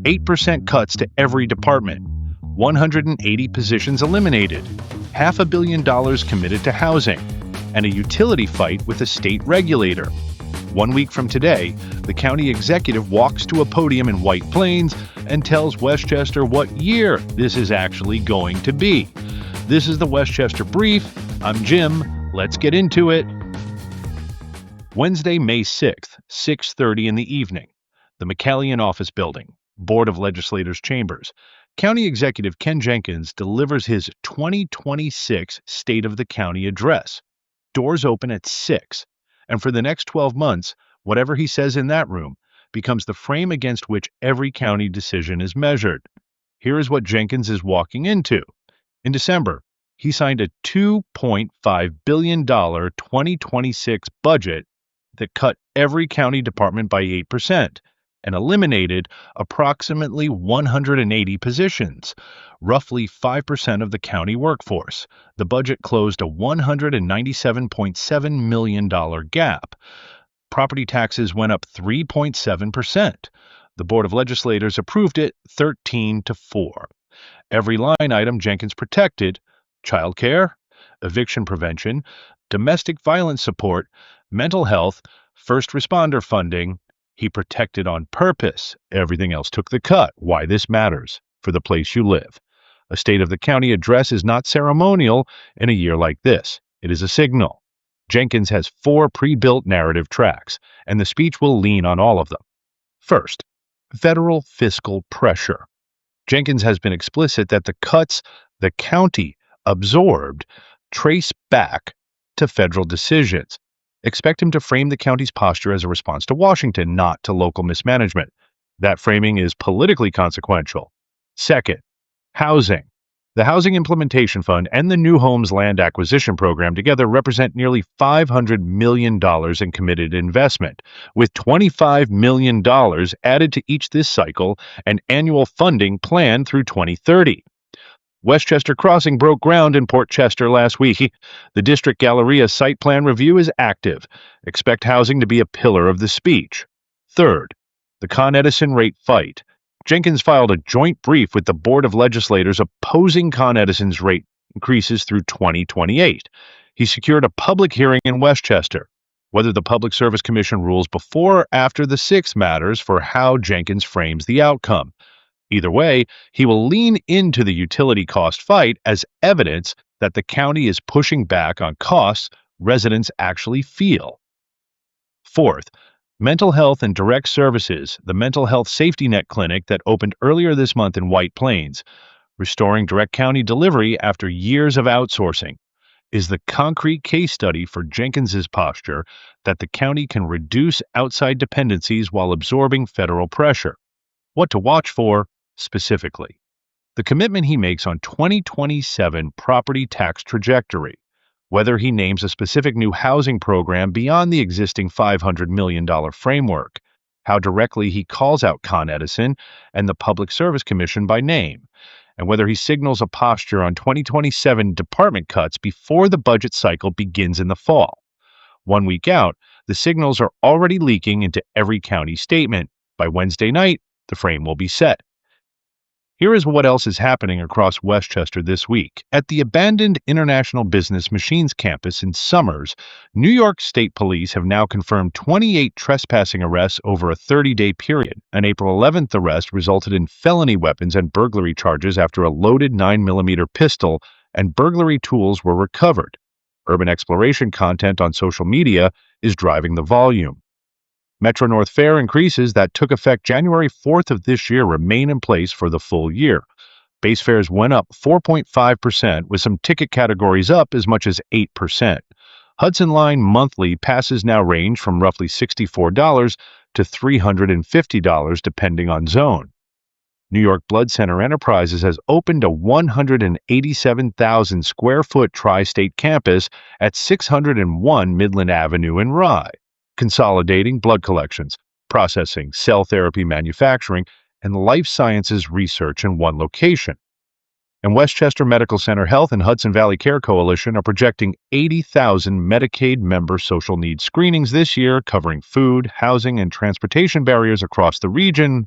8% cuts to every department, 180 positions eliminated, $500 million committed to housing, and a utility fight with a state regulator. 1 week from today, the county executive walks to a podium in White Plains and tells Westchester what year this is actually going to be. This is the Westchester Brief. I'm Jim. Let's get into it. Wednesday, May 6th, 6:30 in the evening. The Michaelian Office Building, Board of Legislators Chambers. County Executive Ken Jenkins delivers his 2026 State of the County address. Doors open at 6, and for the next 12 months, whatever he says in that room becomes the frame against which every county decision is measured. Here is what Jenkins is walking into. In December, he signed a $2.5 billion 2026 budget that cut every county department by 8% and eliminated approximately 180 positions, roughly 5% of the county workforce. The budget closed a $197.7 million gap. Property taxes went up 3.7%. The Board of Legislators approved it 13-4. Every line item Jenkins protected: child care, eviction prevention, domestic violence support, mental health, first responder funding. He protected on purpose. Everything else took the cut. Why this matters for the place you live. A State of the County address is not ceremonial in a year like this. It is a signal. Jenkins has 4 pre-built narrative tracks, and the speech will lean on all of them. First, federal fiscal pressure. Jenkins has been explicit that the cuts the county absorbed trace back to federal decisions. Expect him to frame the county's posture as a response to Washington, not to local mismanagement. That framing is politically consequential. Second, housing. The Housing Implementation Fund and the New Homes Land Acquisition Program together represent nearly $500 million in committed investment, with $25 million added to each this cycle and annual funding planned through 2030. Westchester Crossing broke ground in Port Chester last week. The District Galleria site plan review is active. Expect housing to be a pillar of the speech. Third, the Con Edison rate fight. Jenkins filed a joint brief with the Board of Legislators opposing Con Edison's rate increases through 2028. He secured a public hearing in Westchester. Whether the Public Service Commission rules before or after the 6th matters for how Jenkins frames the outcome. Either way, he will lean into the utility cost fight as evidence that the county is pushing back on costs residents actually feel. Fourth, mental health and direct services. The Mental Health Safety Net Clinic that opened earlier this month in White Plains, restoring direct county delivery after years of outsourcing, is the concrete case study for Jenkins's posture that the county can reduce outside dependencies while absorbing federal pressure. What to watch for specifically: the commitment he makes on 2027 property tax trajectory, whether he names a specific new housing program beyond the existing $500 million framework, how directly he calls out Con Edison and the Public Service Commission by name, and whether he signals a posture on 2027 department cuts before the budget cycle begins in the fall. 1 week out, the signals are already leaking into every county statement. By Wednesday night, the frame will be set. Here is what else is happening across Westchester this week. At the abandoned International Business Machines campus in Somers, New York State Police have now confirmed 28 trespassing arrests over a 30-day period. An April 11th arrest resulted in felony weapons and burglary charges after a loaded 9mm pistol and burglary tools were recovered. Urban exploration content on social media is driving the volume. Metro North fare increases that took effect January 4th of this year remain in place for the full year. Base fares went up 4.5%, with some ticket categories up as much as 8%. Hudson Line monthly passes now range from roughly $64 to $350 depending on zone. New York Blood Center Enterprises has opened a 187,000 square foot tri-state campus at 601 Midland Avenue in Rye, consolidating blood collections, processing, cell therapy manufacturing, and life sciences research in one location. And Westchester Medical Center Health and Hudson Valley Care Coalition are projecting 80,000 Medicaid member social needs screenings this year, covering food, housing, and transportation barriers across the region,